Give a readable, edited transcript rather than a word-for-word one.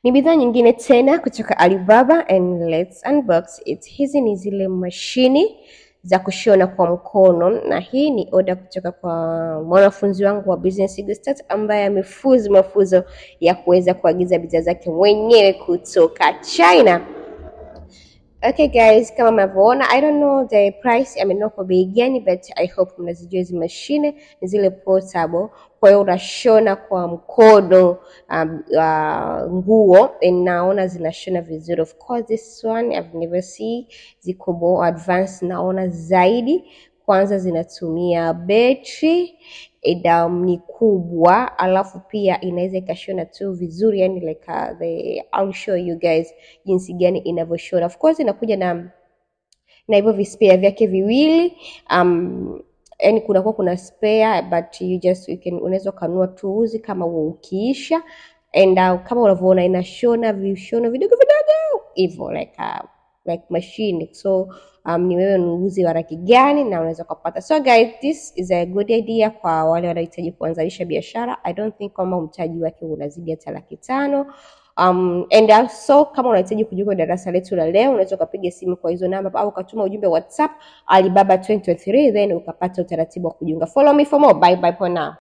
Ni bidhaa nyingine tena kutoka Alibaba and let's unbox it. Hizi ni zile mashini za kushona kwa mkono, na hii ni order kutoka kwa mwanafunzi wangu wa business start ambaye amefuzu mafunzo ya kuweza kuagiza bidhaa zake mwenyewe kutoka China. Okay guys, kama mnavyoona, I don't know the price, amenunua kwa bei gani, but I hope mnazijua hizi mashine ni zile portable. Kwa hiyo unashona kwa mkono nguo, and naona zinashona vizuri. Of course this one I've never seen, ziko more advanced naona zaidi. Kwanza zinatumia battery, ni kubwa, alafu pia inaweza ikashona tu vizuri, yani like I'll show you guys jinsi gani inavyoshona. Of course inakuja na hivyo vispare vyake viwili, yani kuna spare, but unaweza kanunua tuuzi kama ukiisha, and kama unavyoona inashona vishono vidogo hivyo like machine. So ni wewe nunuzi wa rangi gani na unaweza kupata. So guys, this is a good idea kwa wale wanahitaji kuanzisha biashara. I don't think kama mtaji wake unazidi hata 500,000. And also kama unahitaji kujiunga darasa letu la leo, unaweza kupiga simu kwa hizo namba au ukatuma ujumbe WhatsApp Alibaba 2023, then ukapata utaratibu wa kujiunga. Follow me for more. Bye bye for now.